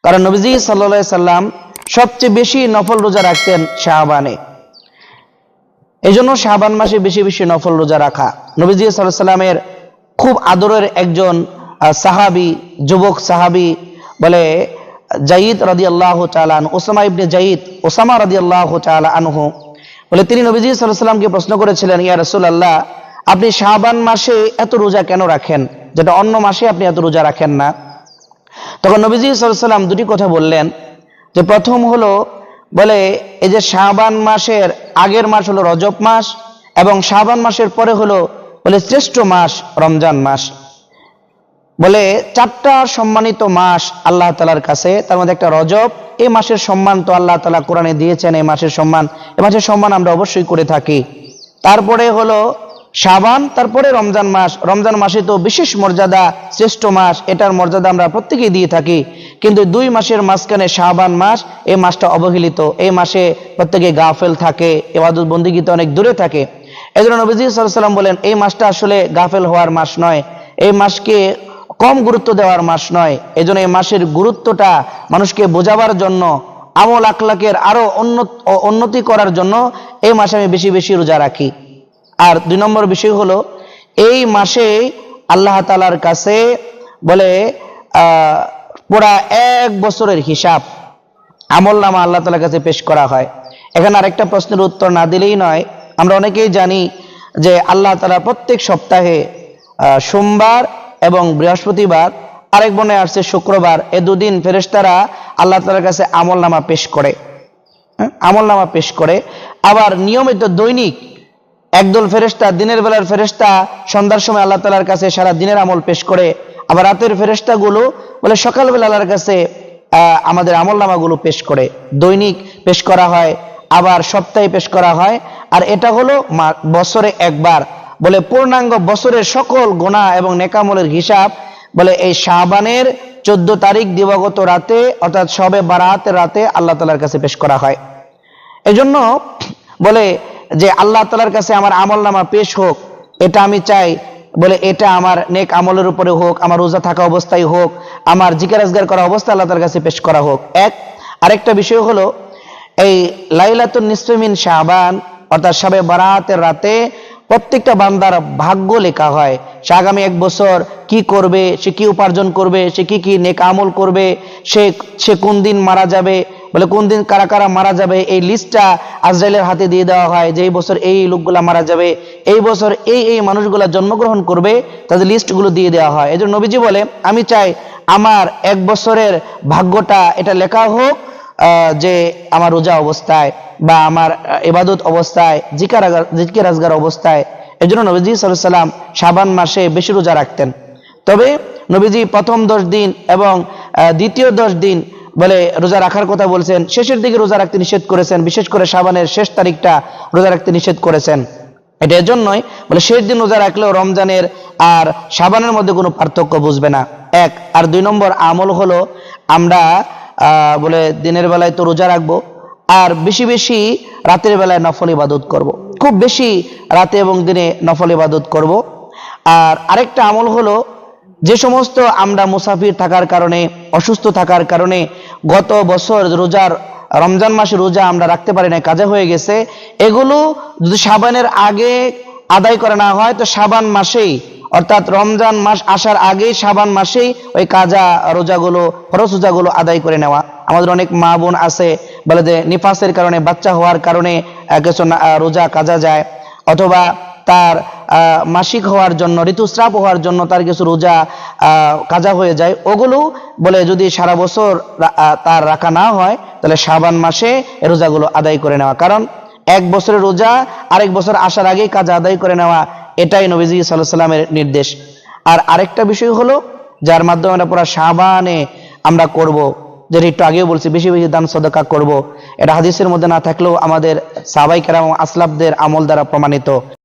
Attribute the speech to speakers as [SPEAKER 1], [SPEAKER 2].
[SPEAKER 1] কারণ নবীজি সাল্লাল্লাহু আলাইহি সাল্লাম সবচেয়ে বেশি নফল রোজা রাখতেন শাবানে। এজন্য শাবান মাসে বেশি বেশি নফল রোজা রাখা। নবীজি সাল্লাল্লাহু আলাইহি সাল্লামের খুব আদরের একজন সাহাবী, যুবক সাহাবী বলে জাইদ রাদিয়াল্লাহু তাআলা আনহু, ওসামা ইবনে জাইদ, ওসামা রাদিয়াল্লাহু তাআলা আনহু বলে তিনি নবীজি সাল্লাল্লাহু আলাইহি সাল্লামকে প্রশ্ন করেছিলেন, ইয়া রাসূলুল্লাহ, আপনি শাবান মাসে এত রোজা কেন রাখেন, যেটা অন্য মাসে আপনি এত রোজা রাখেন না? তখন নবীজি সাল্লাল্লাহু আলাইহি সাল্লাম দুটি কথা বললেন, যে প্রথম হলো বলে এই যে শাবান মাসের আগের মাস হলো রজব মাস, এবং শাবান মাসের পরে হলো বলে শ্রেষ্ঠ মাস রমজান মাস। বলে চারটা সম্মানিত মাস আল্লাহ তাআলার কাছে, তার মধ্যে একটা রজব। এই মাসের সম্মান তো আল্লাহ তাআলা কোরআনে দিয়েছেন, এই মাসের সম্মান আমরা অবশ্যই করে থাকি। তারপরে হলো শাবান, তারপরে রমজান মাস। রমজান মাসে তো বিশেষ মর্যাদা, শ্রেষ্ঠ মাস, এটার মর্যাদা আমরা প্রত্যেকেই দিয়ে থাকি। কিন্তু দুই মাসের মাঝখানে শাবান মাস, এই মাসটা অবহেলিত। এই মাসে প্রত্যেকে গাফেল থাকে, ইবাদত বন্দেগীতে অনেক দূরে থাকে। এজন্য নবীজি সাল্লাল্লাহু আলাইহি সাল্লাম বলেন, এই মাসটা আসলে গাফেল হওয়ার মাস নয়, এই মাসকে কম গুরুত্ব দেওয়ার মাস নয়। এজন্য এই মাসের গুরুত্বটা মানুষকে বোঝাবার জন্য, আমল আখলাকের আরো উন্নতি করার জন্য এই মাসে আমি বেশি বেশি রোজা রাখি। আর দুই নম্বর বিষয় হলো এই মাসে আল্লাহ তাআলার কাছে বলে পুরা এক বছরের হিসাব আমলনামা আল্লাহ তাআলার কাছে পেশ করা হয়। এখানে আরেকটা প্রশ্নের উত্তর না দিলেই নয়। আমরা অনেকেই জানি যে আল্লাহ তাআলা প্রত্যেক সপ্তাহে সোমবার এবং বৃহস্পতিবার, আরেক বনে আসছে শুক্রবার, এই দুদিন ফেরেশতারা আল্লাহ তাআলার কাছে আমলনামা পেশ করে, আমলনামা পেশ করে। আবার নিয়মিত দৈনিক একদল ফেরেশতা, দিনের বেলার ফেরেশতা সন্ধ্যার সময় আল্লাহ তাআলার কাছে সারা দিনের আমল পেশ করে। আবার রাতের ফেরেশতাগুলো বলে সকালবেলা আল্লাহর কাছে আমাদের আমলনামাগুলো পেশ করে। দৈনিক পেশ করা হয়, আবার সপ্তাহে পেশ করা হয়। আর এটা হলো বছরে একবার। বলে পূর্ণাঙ্গ বছরের সকল গুনাহ এবং নেকামলের হিসাব বলে এই শাবানের 14 তারিখ দিবাগত রাতে, অর্থাৎ শবে বারাতের রাতে আল্লাহ তাআলার কাছে পেশ করা হয়। এজন্য বলে যে আল্লাহ তাআলার কাছে আমার আমলনামা পেশ হোক, এটা আমি চাই। বলে এটা আমার নেক আমলের উপরে হোক, আমার রোজা থাকা অবস্থায় হোক, আমার জিকির আজগার করা অবস্থায় আল্লাহ তাআলার কাছে পেশ করা হোক। আরেকটা বিষয় হলো এই লাইলাতুন নিসফি মিন শাবান, অর্থাৎ শবে বারাতের রাতে প্রত্যেকটা বান্দার ভাগ্য লেখা হয়। সে আগামী এক বছর কি করবে, সে কি উপার্জন করবে, সে কি কি নেক আমল করবে, সে কোন দিন মারা যাবে, বলে কোন দিন কারা কারা মারা যাবে, এই লিস্টটা আজরাইলের হাতে দিয়ে দেওয়া হয়। যে এই বছর এই লোকগুলা মারা যাবে, এই বছর এই এই মানুষগুলা জন্মগ্রহণ করবে, তাদের লিস্টগুলো দিয়ে দেওয়া হয়। এজন্য নবীজি বলে আমি চাই আমার এক বছরের ভাগ্যটা এটা লেখা হোক, যে আমার রোজা অবস্থায় বা আমার ইবাদত অবস্থায়, জিকির আজগার অবস্থায়। এজন্য নবীজি সাল্লাল্লাহু আলাইহি সাল্লাম শাবান মাসে বেশি রোজা রাখতেন। তবে নবীজি প্রথম 10 দিন এবং দ্বিতীয় 10 দিন বলে রোজা রাখার কথা বলছেন। শেষের দিকে রোজা রাখতে নিষেধ করেছেন, বিশেষ করে শাবানের শেষ তারিখটা রোজা রাখতে নিষেধ করেছেন। এটা এজন্যই বলে শেষ দিন রোজা রাখলেও রমজানের আর শাবানের মধ্যে কোনো পার্থক্য বুঝবে না। আর 2 নম্বর আমল হলো আমরা বলে দিনের বেলায় তো রোজা রাখবো, আর বেশি বেশি রাতের বেলায় নফল ইবাদত করব। খুব বেশি রাতে এবং দিনে নফল ইবাদত করব। আর আরেকটা আমল হলো যে সমস্ত আমরা মুসাফির থাকার কারণে, অসুস্থ থাকার কারণে গত বছর রমজান মাসে রোজা আমরা রাখতে পারি না, কাজা হয়ে গেছে, এগুলো যদি শাবানের আগে আদায় করা না হয় তো শাবান মাসেই, অর্থাৎ রমজান মাস আসার আগেই শাবান মাসেই ওই কাজা রোজাগুলো, ফরজ রোজাগুলো আদায় করে নেওয়া। আমাদের অনেক মা বোন আছে বলে যে নিফাসের কারণে, বাচ্চা হওয়ার কারণে কিছু রোজা কাজা যায়, অথবা তার মাসিক হওয়ার জন্য, ঋতুস্রাব হওয়ার জন্য তার কিছু রোজা কাজা হয়ে যায়। ওগুলো বলে যদি সারা বছর তার রাখা না হয় তাহলে শাবান মাসে এই রোজাগুলো আদায় করে নেওয়া। কারণ এক বছরের রোজা আরেক বছর আসার আগেই কাজা আদায় করে নেওয়া, এটাই নবীজি সাল্লাল্লাহু আলাইহি সাল্লামের নির্দেশ। আর আরেকটা বিষয় হলো যার মাধ্যমে আমরা পুরো শাবানে আমরা করব, যেটা একটু আগেও বলছি, বেশি বেশি দান সদকা করব। এটা হাদিসের মধ্যে না থাকলেও আমাদের সাহাবায়ে কেরাম আসলাফদের আমল দ্বারা প্রমাণিত।